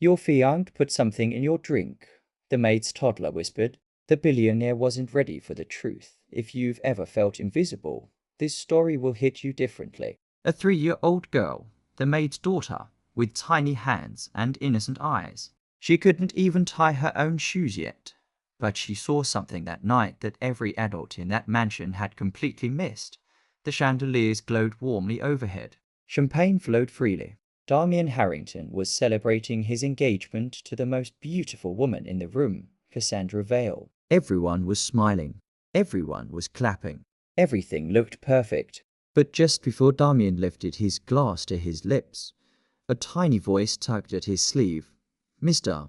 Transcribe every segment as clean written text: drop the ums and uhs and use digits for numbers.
Your fiancé put something in your drink, the maid's toddler whispered. The billionaire wasn't ready for the truth. If you've ever felt invisible, this story will hit you differently. A 3-year-old girl, the maid's daughter, with tiny hands and innocent eyes. She couldn't even tie her own shoes yet, but she saw something that night that every adult in that mansion had completely missed. The chandeliers glowed warmly overhead. Champagne flowed freely. Damian Harrington was celebrating his engagement to the most beautiful woman in the room, Cassandra Vale. Everyone was smiling. Everyone was clapping. Everything looked perfect. But just before Damian lifted his glass to his lips, a tiny voice tugged at his sleeve. Mister.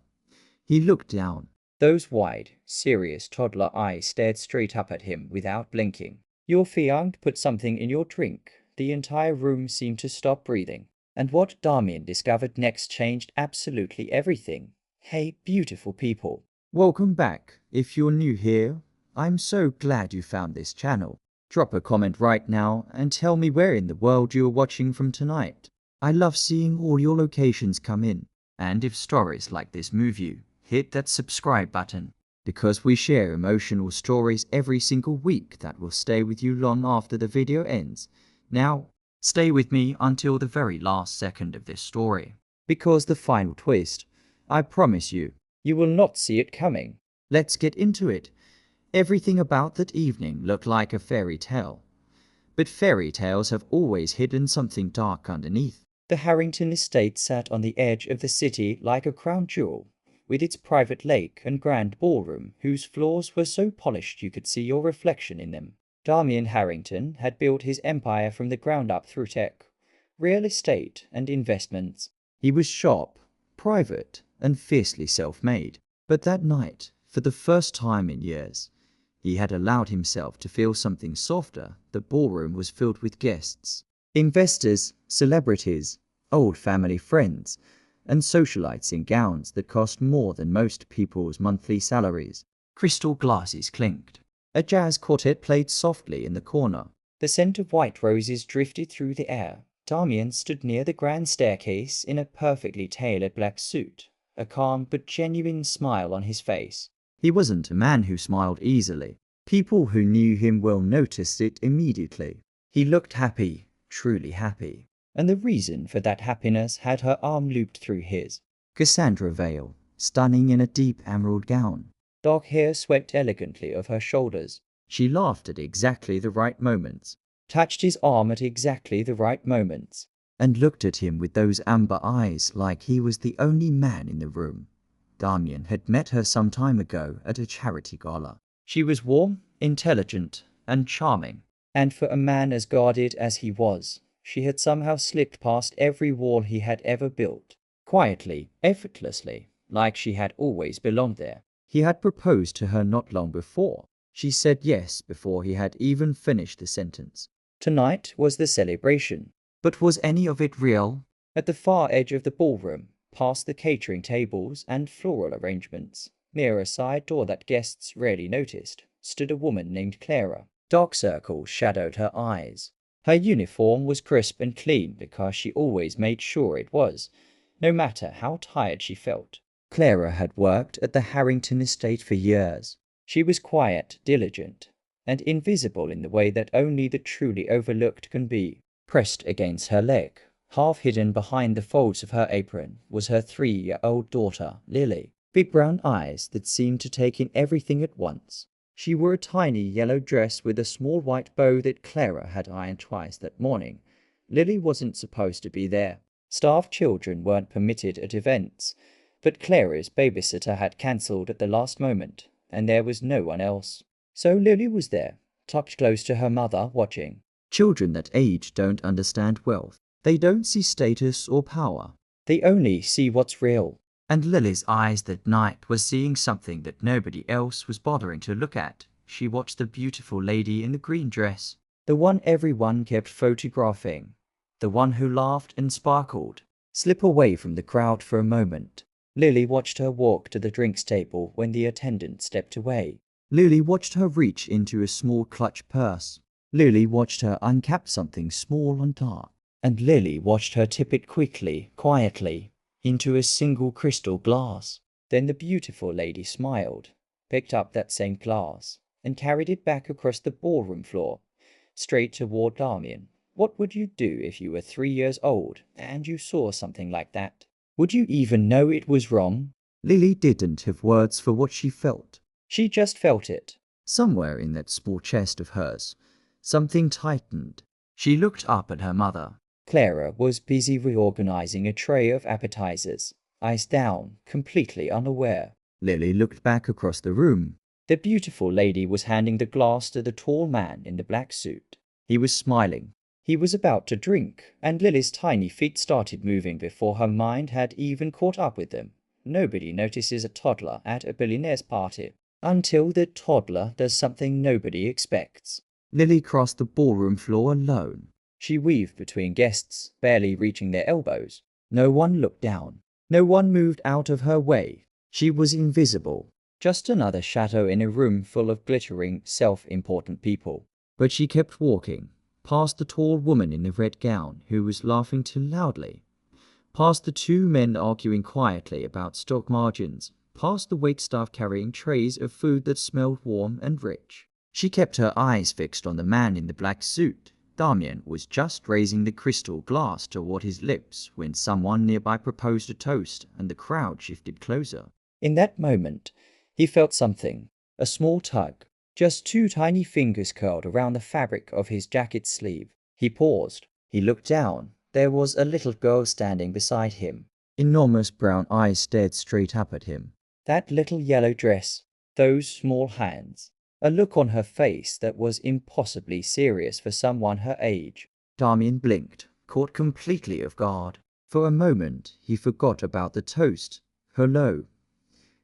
He looked down. Those wide, serious toddler eyes stared straight up at him without blinking. Your fiancé put something in your drink. The entire room seemed to stop breathing. And what Damian discovered next changed absolutely everything. Hey, beautiful people. Welcome back. If you're new here, I'm so glad you found this channel. Drop a comment right now and tell me where in the world you're watching from tonight. I love seeing all your locations come in. And if stories like this move you, hit that subscribe button, because we share emotional stories every single week that will stay with you long after the video ends. Now, stay with me until the very last second of this story, because the final twist, I promise you, you will not see it coming. Let's get into it. Everything about that evening looked like a fairy tale. But fairy tales have always hidden something dark underneath. The Harrington estate sat on the edge of the city like a crown jewel, with its private lake and grand ballroom whose floors were so polished you could see your reflection in them. Damian Harrington had built his empire from the ground up through tech, real estate, and investments. He was sharp, private, and fiercely self-made. But that night, for the first time in years, he had allowed himself to feel something softer. The ballroom was filled with guests. Investors, celebrities, old family friends, and socialites in gowns that cost more than most people's monthly salaries. Crystal glasses clinked. A jazz quartet played softly in the corner. The scent of white roses drifted through the air. Damian stood near the grand staircase in a perfectly tailored black suit, a calm but genuine smile on his face. He wasn't a man who smiled easily. People who knew him well noticed it immediately. He looked happy, truly happy. And the reason for that happiness had her arm looped through his. Cassandra Vale, stunning in a deep emerald gown. Dark hair swept elegantly off her shoulders. She laughed at exactly the right moments, touched his arm at exactly the right moments, and looked at him with those amber eyes like he was the only man in the room. Damian had met her some time ago at a charity gala. She was warm, intelligent, and charming. And for a man as guarded as he was, she had somehow slipped past every wall he had ever built. Quietly, effortlessly, like she had always belonged there. He had proposed to her not long before. She said yes before he had even finished the sentence. Tonight was the celebration. But was any of it real? At the far edge of the ballroom, past the catering tables and floral arrangements, near a side door that guests rarely noticed, stood a woman named Clara. Dark circles shadowed her eyes. Her uniform was crisp and clean because she always made sure it was, no matter how tired she felt. Clara had worked at the Harrington estate for years. She was quiet, diligent, and invisible in the way that only the truly overlooked can be. Pressed against her leg, half hidden behind the folds of her apron, was her 3-year-old daughter, Lily. Big brown eyes that seemed to take in everything at once. She wore a tiny yellow dress with a small white bow that Clara had ironed twice that morning. Lily wasn't supposed to be there. Starved children weren't permitted at events, but Clara's babysitter had cancelled at the last moment, and there was no one else. So Lily was there, tucked close to her mother, watching. Children that age don't understand wealth. They don't see status or power. They only see what's real. And Lily's eyes that night were seeing something that nobody else was bothering to look at. She watched the beautiful lady in the green dress, the one everyone kept photographing, the one who laughed and sparkled, slip away from the crowd for a moment. Lily watched her walk to the drinks table when the attendant stepped away. Lily watched her reach into a small clutch purse. Lily watched her uncap something small and dark. And Lily watched her tip it quickly, quietly, into a single crystal glass. Then the beautiful lady smiled, picked up that same glass, and carried it back across the ballroom floor, straight toward Damien. What would you do if you were 3 years old and you saw something like that? Would you even know it was wrong? Lily didn't have words for what she felt. She just felt it. Somewhere in that small chest of hers, something tightened. She looked up at her mother. Clara was busy reorganizing a tray of appetizers, eyes down, completely unaware. Lily looked back across the room. The beautiful lady was handing the glass to the tall man in the black suit. He was smiling. He was about to drink, and Lily's tiny feet started moving before her mind had even caught up with them. Nobody notices a toddler at a billionaire's party until the toddler does something nobody expects. Lily crossed the ballroom floor alone. She weaved between guests, barely reaching their elbows. No one looked down. No one moved out of her way. She was invisible, just another shadow in a room full of glittering, self-important people. But she kept walking, past the tall woman in the red gown who was laughing too loudly, past the two men arguing quietly about stock margins, past the waitstaff carrying trays of food that smelled warm and rich. She kept her eyes fixed on the man in the black suit. Damien was just raising the crystal glass toward his lips when someone nearby proposed a toast and the crowd shifted closer. In that moment, he felt something, a small tug. Just two tiny fingers curled around the fabric of his jacket sleeve. He paused. He looked down. There was a little girl standing beside him. Enormous brown eyes stared straight up at him. That little yellow dress, those small hands, a look on her face that was impossibly serious for someone her age. Damien blinked, caught completely off guard. For a moment, he forgot about the toast. "Hello,"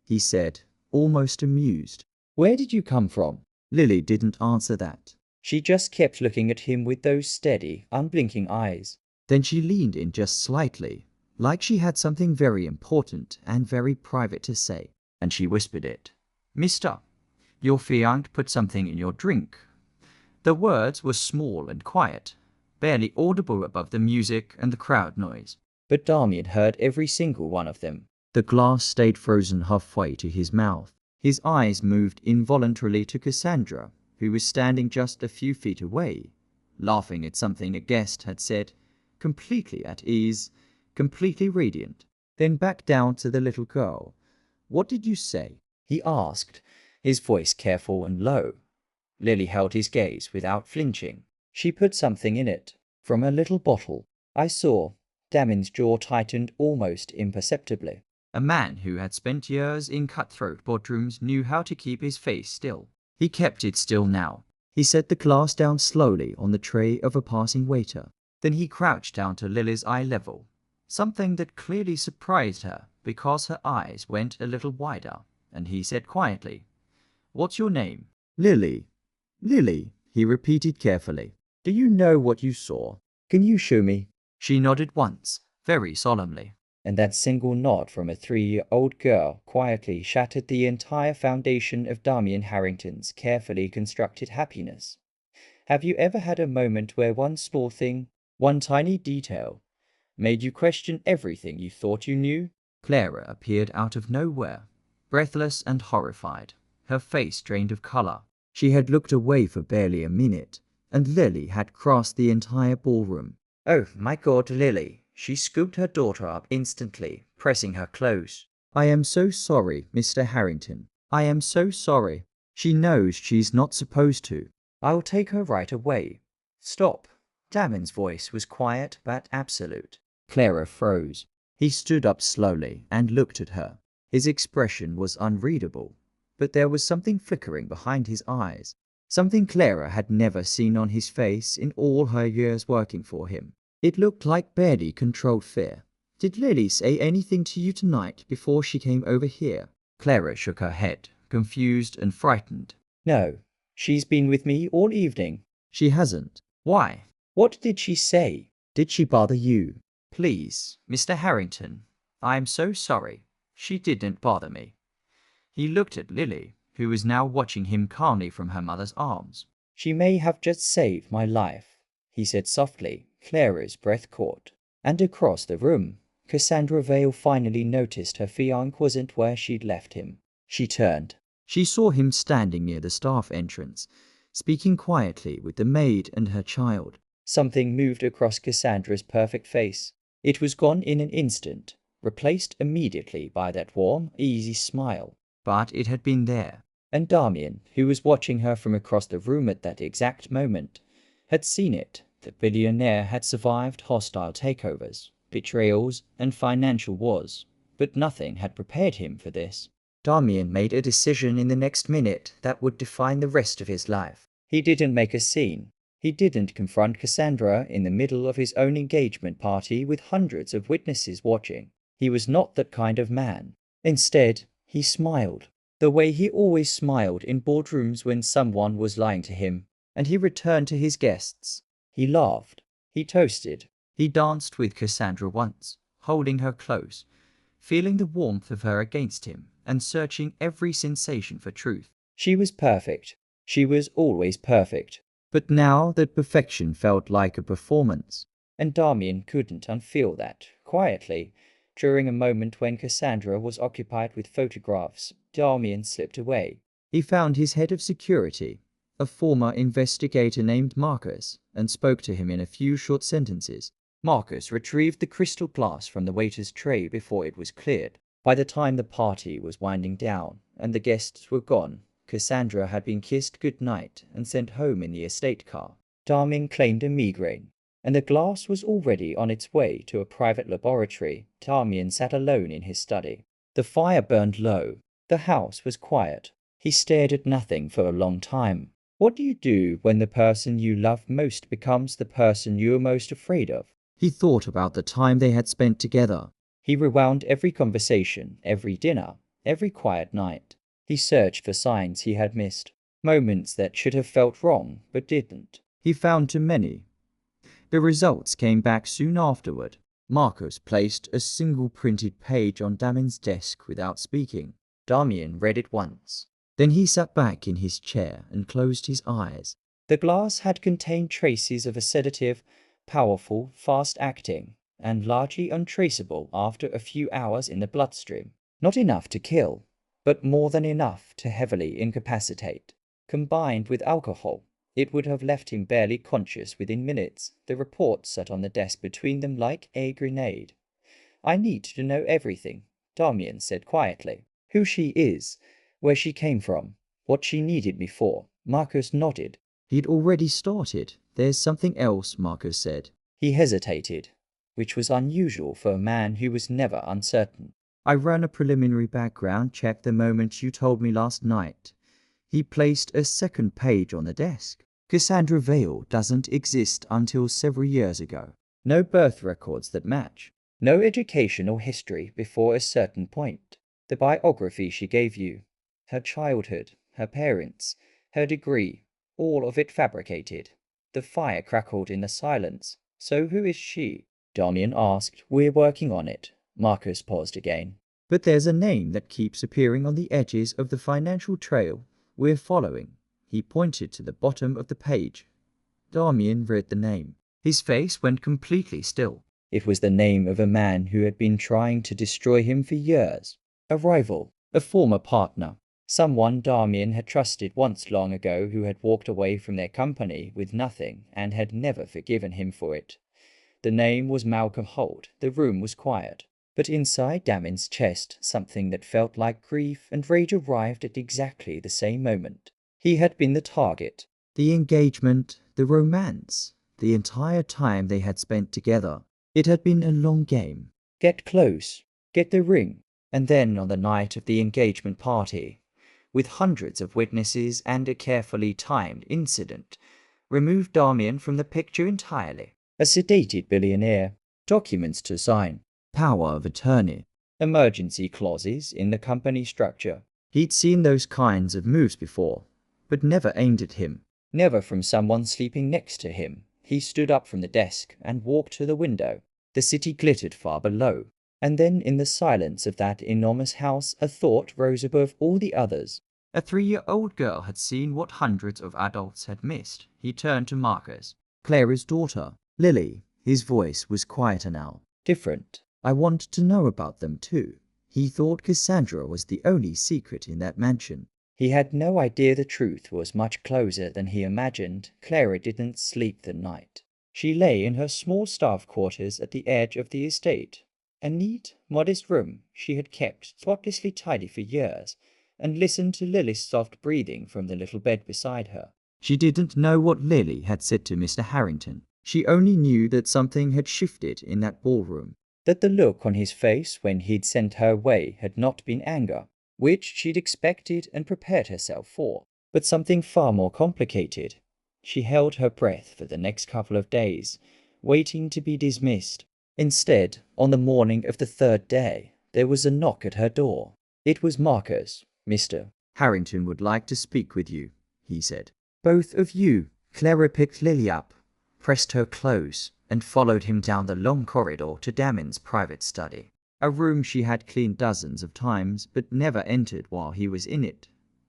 he said, almost amused. "Where did you come from?" Lily didn't answer that. She just kept looking at him with those steady, unblinking eyes. Then she leaned in just slightly, like she had something very important and very private to say, and she whispered it. "Mister, your fiancé put something in your drink." The words were small and quiet, barely audible above the music and the crowd noise. But Damien heard every single one of them. The glass stayed frozen halfway to his mouth. His eyes moved involuntarily to Cassandra, who was standing just a few feet away, laughing at something a guest had said, completely at ease, completely radiant. Then back down to the little girl. "What did you say?" he asked, his voice careful and low. Lily held his gaze without flinching. "She put something in it, from a little bottle. I saw." Damien's jaw tightened almost imperceptibly. A man who had spent years in cutthroat boardrooms knew how to keep his face still. He kept it still now. He set the glass down slowly on the tray of a passing waiter. Then he crouched down to Lily's eye level, something that clearly surprised her because her eyes went a little wider, and he said quietly, "What's your name?" "Lily." "Lily," he repeated carefully. "Do you know what you saw? Can you show me?" She nodded once, very solemnly. And that single nod from a 3-year-old girl quietly shattered the entire foundation of Damien Harrington's carefully constructed happiness. Have you ever had a moment where one small thing, one tiny detail, made you question everything you thought you knew? Clara appeared out of nowhere, breathless and horrified, her face drained of color. She had looked away for barely a minute, and Lily had crossed the entire ballroom. "Oh, my God, Lily." She scooped her daughter up instantly, pressing her close. "I am so sorry, Mr. Harrington. I am so sorry. She knows she's not supposed to." "I'll take her right away." "Stop." Damien's voice was quiet but absolute. Clara froze. He stood up slowly and looked at her. His expression was unreadable, but there was something flickering behind his eyes, something Clara had never seen on his face in all her years working for him. It looked like barely controlled fear. "Did Lily say anything to you tonight before she came over here?" Clara shook her head, confused and frightened. "No, she's been with me all evening." "She hasn't. Why?" "What did she say?" "Did she bother you?" "Please, Mr. Harrington, I am so sorry. She didn't bother me." He looked at Lily, who was now watching him calmly from her mother's arms. "She may have just saved my life," he said softly. Clara's breath caught. And across the room, Cassandra Vale finally noticed her fiancé wasn't where she'd left him. She turned. She saw him standing near the staff entrance, speaking quietly with the maid and her child. Something moved across Cassandra's perfect face. It was gone in an instant, replaced immediately by that warm, easy smile. But it had been there. And Damien, who was watching her from across the room at that exact moment, had seen it. The billionaire had survived hostile takeovers, betrayals, and financial wars, but nothing had prepared him for this. Damien made a decision in the next minute that would define the rest of his life. He didn't make a scene. He didn't confront Cassandra in the middle of his own engagement party with hundreds of witnesses watching. He was not that kind of man. Instead, he smiled, the way he always smiled in boardrooms when someone was lying to him, and he returned to his guests. He laughed. He toasted. He danced with Cassandra once, holding her close, feeling the warmth of her against him, and searching every sensation for truth. She was perfect. She was always perfect. But now that perfection felt like a performance, and Damien couldn't unfeel that. Quietly, during a moment when Cassandra was occupied with photographs, Damien slipped away. He found his head of security, a former investigator named Marcus, and spoke to him in a few short sentences. Marcus retrieved the crystal glass from the waiter's tray before it was cleared. By the time the party was winding down and the guests were gone, Cassandra had been kissed goodnight and sent home in the estate car. Damien claimed a migraine, and the glass was already on its way to a private laboratory. Damien sat alone in his study. The fire burned low. The house was quiet. He stared at nothing for a long time. What do you do when the person you love most becomes the person you are most afraid of? He thought about the time they had spent together. He rewound every conversation, every dinner, every quiet night. He searched for signs he had missed, moments that should have felt wrong but didn't. He found too many. The results came back soon afterward. Marcus placed a single printed page on Damien's desk without speaking. Damien read it once. Then he sat back in his chair and closed his eyes. The glass had contained traces of a sedative, powerful, fast-acting, and largely untraceable after a few hours in the bloodstream. Not enough to kill, but more than enough to heavily incapacitate. Combined with alcohol, it would have left him barely conscious within minutes. The report sat on the desk between them like a grenade. I need to know everything, Damien said quietly. Who she is, where she came from, what she needed me for. Marcus nodded. He'd already started. There's something else, Marcus said. He hesitated, which was unusual for a man who was never uncertain. I ran a preliminary background check the moment you told me last night. He placed a second page on the desk. Cassandra Vale doesn't exist until several years ago. No birth records that match. No education or history before a certain point. The biography she gave you, her childhood, her parents, her degree, all of it fabricated. The fire crackled in the silence. So who is she? Damien asked. We're working on it. Marcus paused again. But there's a name that keeps appearing on the edges of the financial trail we're following. He pointed to the bottom of the page. Damien read the name. His face went completely still. It was the name of a man who had been trying to destroy him for years. A rival, a former partner, someone Damien had trusted once long ago who had walked away from their company with nothing and had never forgiven him for it. The name was Malcolm Holt. The room was quiet. But inside Damien's chest, something that felt like grief and rage arrived at exactly the same moment. He had been the target. The engagement, the romance, the entire time they had spent together. It had been a long game. Get close, get the ring. And then on the night of the engagement party, with hundreds of witnesses and a carefully timed incident, removed Damien from the picture entirely. A sedated billionaire, documents to sign, Power of attorney, emergency clauses in the company structure. He'd seen those kinds of moves before, but never aimed at him. Never from someone sleeping next to him. He stood up from the desk and walked to the window. The city glittered far below. And then in the silence of that enormous house, a thought rose above all the others. A 3-year-old girl had seen what hundreds of adults had missed. He turned to Marcus. Clara's daughter, Lily. His voice was quieter now. Different. I want to know about them too. He thought Cassandra was the only secret in that mansion. He had no idea the truth was much closer than he imagined. Clara didn't sleep the night. She lay in her small staff quarters at the edge of the estate, a neat, modest room she had kept spotlessly tidy for years, and listened to Lily's soft breathing from the little bed beside her. She didn't know what Lily had said to Mr. Harrington. She only knew that something had shifted in that ballroom. That the look on his face when he'd sent her away had not been anger, which she'd expected and prepared herself for, but something far more complicated. She held her breath for the next couple of days, waiting to be dismissed. Instead, on the morning of the third day, there was a knock at her door. It was Marcus. "Mr. Harrington would like to speak with you," he said. "Both of you." Clara picked Lily up, pressed her close, and followed him down the long corridor to Damon's private study, a room she had cleaned dozens of times but never entered while he was in it.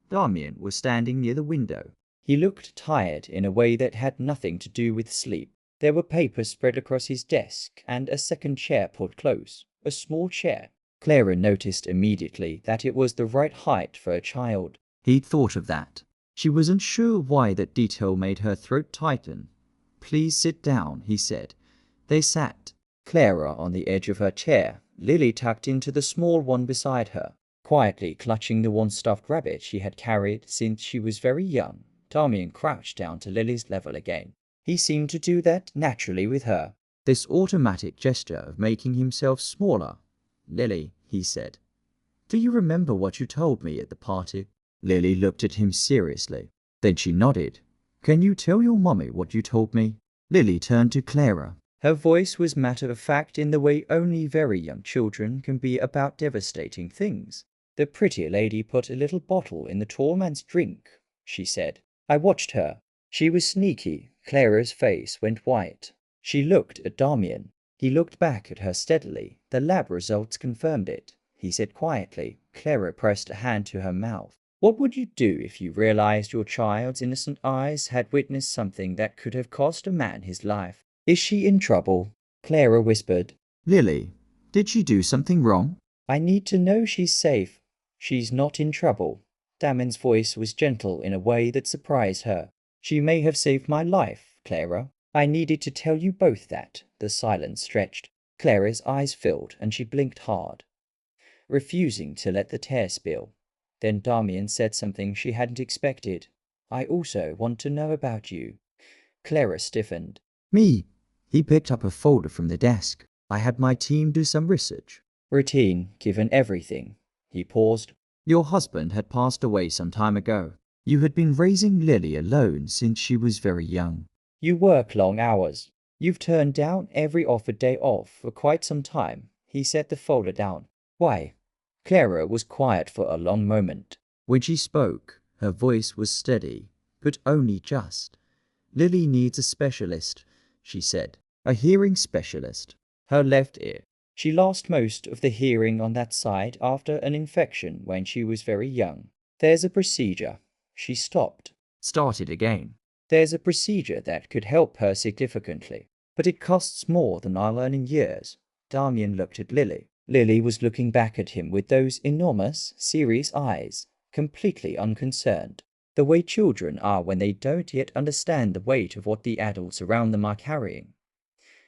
Damien was standing near the window. He looked tired in a way that had nothing to do with sleep. There were papers spread across his desk and a second chair pulled close, a small chair. Clara noticed immediately that it was the right height for a child. He'd thought of that. She wasn't sure why that detail made her throat tighten. "Please sit down," he said. They sat. Clara on the edge of her chair, Lily tucked into the small one beside her, quietly clutching the one stuffed rabbit she had carried since she was very young. Damien crouched down to Lily's level again. He seemed to do that naturally with her. This automatic gesture of making himself smaller. "Lily," he said, "do you remember what you told me at the party?" Lily looked at him seriously. Then she nodded. "Can you tell your mummy what you told me?" Lily turned to Clara. Her voice was matter-of-fact in the way only very young children can be about devastating things. "The pretty lady put a little bottle in the tall man's drink," she said. "I watched her. She was sneaky." Clara's face went white. She looked at Damien. He looked back at her steadily. "The lab results confirmed it," he said quietly. Clara pressed a hand to her mouth. "What would you do if you realized your child's innocent eyes had witnessed something that could have cost a man his life?" "Is she in trouble?" Clara whispered. "Lily, did she do something wrong?" "I need to know she's safe." "She's not in trouble." Damon's voice was gentle in a way that surprised her. "She may have saved my life, Clara. I needed to tell you both that." The silence stretched. Clara's eyes filled and she blinked hard, refusing to let the tear spill. Then Damien said something she hadn't expected. "I also want to know about you." Clara stiffened. "Me?" He picked up a folder from the desk. "I had my team do some research." "Routine, given everything." He paused. "Your husband had passed away some time ago. You had been raising Lily alone since she was very young." "You work long hours. You've turned down every offered day off for quite some time." He set the folder down. "Why?" Clara was quiet for a long moment. When she spoke, her voice was steady, but only just. "Lily needs a specialist," she said. "A hearing specialist." Her left ear. She lost most of the hearing on that side after an infection when she was very young. "There's a procedure." She stopped. "Start it again." "There's a procedure that could help her significantly, but it costs more than I'll earn in years." Damien looked at Lily. Lily was looking back at him with those enormous, serious eyes, completely unconcerned. The way children are when they don't yet understand the weight of what the adults around them are carrying.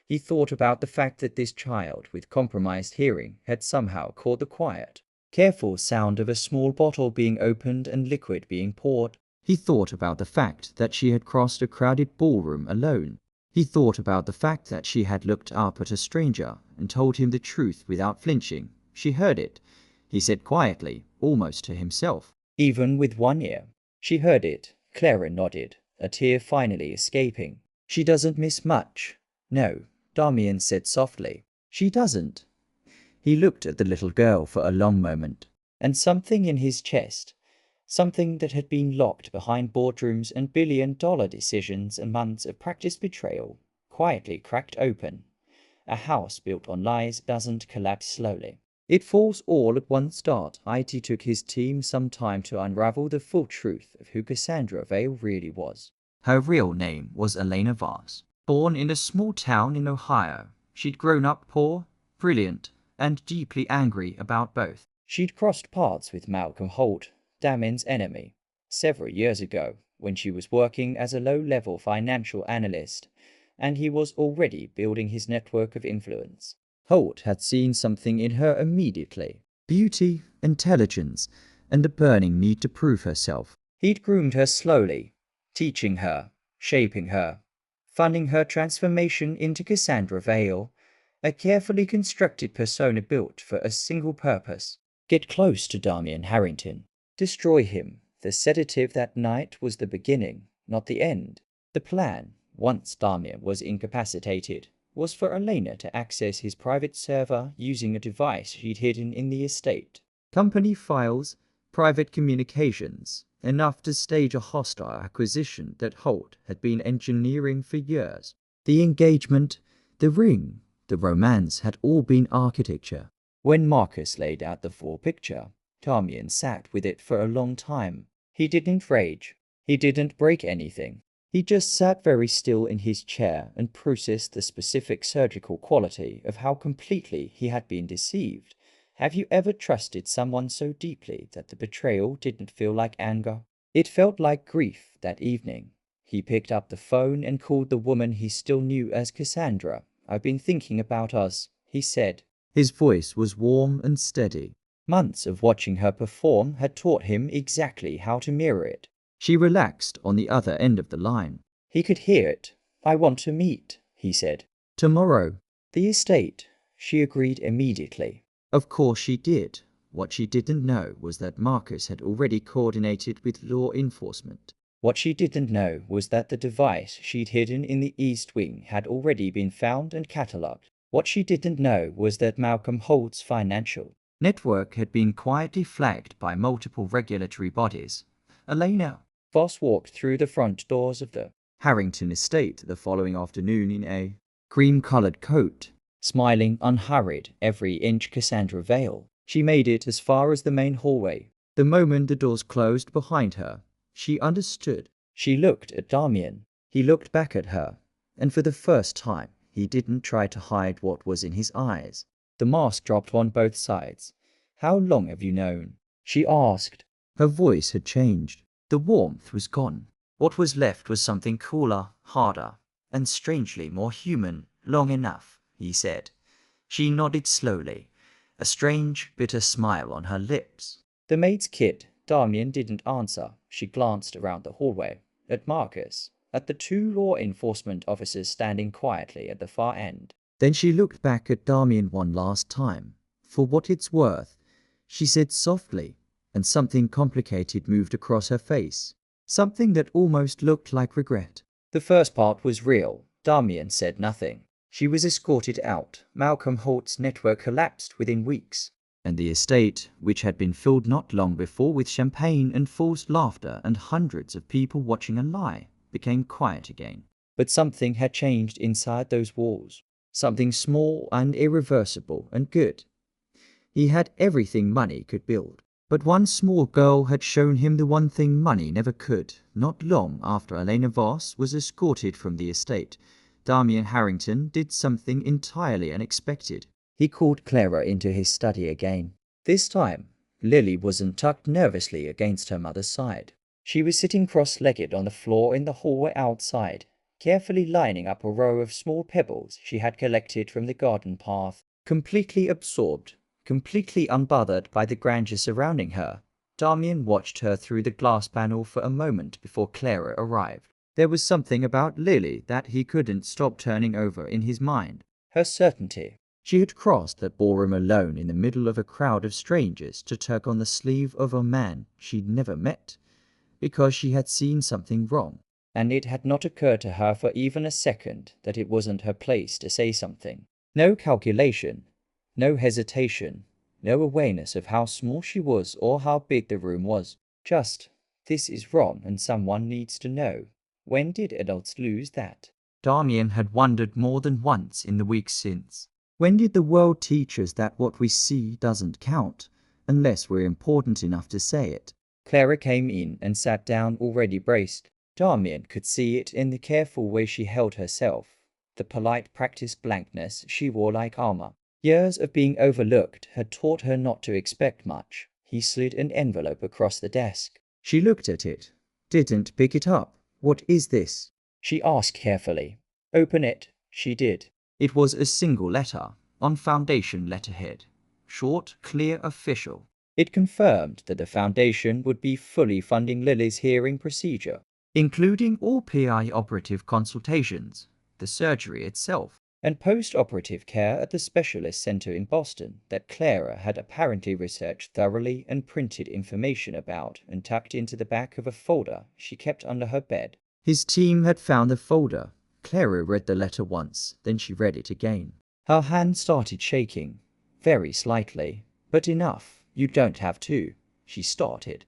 He thought about the fact that this child with compromised hearing had somehow caught the quiet, careful sound of a small bottle being opened and liquid being poured. He thought about the fact that she had crossed a crowded ballroom alone. He thought about the fact that she had looked up at a stranger and told him the truth without flinching. She heard it. He said quietly, almost to himself. "Even with one ear." She heard it. Clara nodded, a tear finally escaping. "She doesn't miss much." "No," Damien said softly. "She doesn't." He looked at the little girl for a long moment, and something in his chest, something that had been locked behind boardrooms and billion-dollar decisions and months of practiced betrayal, quietly cracked open. A house built on lies doesn't collapse slowly. It falls all at one start. It took his team some time to unravel the full truth of who Cassandra Vale really was. Her real name was Elena Vaz. Born in a small town in Ohio, she'd grown up poor, brilliant, and deeply angry about both. She'd crossed paths with Malcolm Holt, Damien's enemy, several years ago when she was working as a low-level financial analyst, and he was already building his network of influence. Holt had seen something in her immediately. Beauty, intelligence, and a burning need to prove herself. He'd groomed her slowly, teaching her, shaping her, funding her transformation into Cassandra Vale, a carefully constructed persona built for a single purpose: get close to Damien Harrington, destroy him. The sedative that night was the beginning, not the end. The plan, once Damien was incapacitated, was for Elena to access his private server using a device she'd hidden in the estate. Company files, private communications, enough to stage a hostile acquisition that Holt had been engineering for years. The engagement, the ring, the romance had all been architecture. When Marcus laid out the full picture, Damien sat with it for a long time. He didn't rage. He didn't break anything. He just sat very still in his chair and processed the specific surgical quality of how completely he had been deceived. Have you ever trusted someone so deeply that the betrayal didn't feel like anger? It felt like grief that evening. He picked up the phone and called the woman he still knew as Cassandra. "I've been thinking about us," he said. His voice was warm and steady. Months of watching her perform had taught him exactly how to mirror it. She relaxed on the other end of the line. He could hear it. "I want to meet," he said. Tomorrow. "The estate," she agreed immediately. Of course she did. What she didn't know was that Marcus had already coordinated with law enforcement. What she didn't know was that the device she'd hidden in the East Wing had already been found and catalogued. What she didn't know was that Malcolm Holt's financial network had been quietly flagged by multiple regulatory bodies. Elena Voss walked through the front doors of the Harrington estate the following afternoon in a cream-colored coat, smiling unhurried, every inch Cassandra Vale. She made it as far as the main hallway. The moment the doors closed behind her, she understood. She looked at Damien. He looked back at her, and for the first time, he didn't try to hide what was in his eyes. The mask dropped on both sides. "How long have you known?" she asked. Her voice had changed. The warmth was gone. What was left was something cooler, harder, and strangely more human. "Long enough," he said. She nodded slowly, a strange, bitter smile on her lips. "The maid's kid." Damien didn't answer. She glanced around the hallway, at Marcus, at the two law enforcement officers standing quietly at the far end. Then she looked back at Damien one last time. "For what it's worth," she said softly, and something complicated moved across her face. Something that almost looked like regret. The first part was real. Damien said nothing. She was escorted out. Malcolm Holt's network collapsed within weeks. And the estate, which had been filled not long before with champagne and forced laughter and hundreds of people watching a lie, became quiet again. But something had changed inside those walls. Something small and irreversible and good. He had everything money could build. But one small girl had shown him the one thing money never could. Not long after Elena Voss was escorted from the estate, Damien Harrington did something entirely unexpected. He called Clara into his study again. This time, Lily wasn't tucked nervously against her mother's side. She was sitting cross-legged on the floor in the hallway outside, carefully lining up a row of small pebbles she had collected from the garden path. Completely absorbed, completely unbothered by the grandeur surrounding her, Damien watched her through the glass panel for a moment before Clara arrived. There was something about Lily that he couldn't stop turning over in his mind. Her certainty. She had crossed that ballroom alone in the middle of a crowd of strangers to tug on the sleeve of a man she'd never met, because she had seen something wrong. And it had not occurred to her for even a second that it wasn't her place to say something. No calculation, no hesitation, no awareness of how small she was or how big the room was. Just, this is wrong and someone needs to know. When did adults lose that? Damien had wondered more than once in the weeks since. When did the world teach us that what we see doesn't count, unless we're important enough to say it? Clara came in and sat down already braced. Damien could see it in the careful way she held herself, the polite practiced blankness she wore like armor. Years of being overlooked had taught her not to expect much. He slid an envelope across the desk. She looked at it, didn't pick it up. What is this? She asked carefully. Open it. She did. It was a single letter, on foundation letterhead. Short, clear, official. It confirmed that the foundation would be fully funding Lily's hearing procedure, including all PI operative consultations, the surgery itself, and post-operative care at the specialist center in Boston that Clara had apparently researched thoroughly and printed information about and tucked into the back of a folder she kept under her bed. His team had found the folder. Clara read the letter once, then she read it again. Her hand started shaking, very slightly, but enough. You don't have to, she started.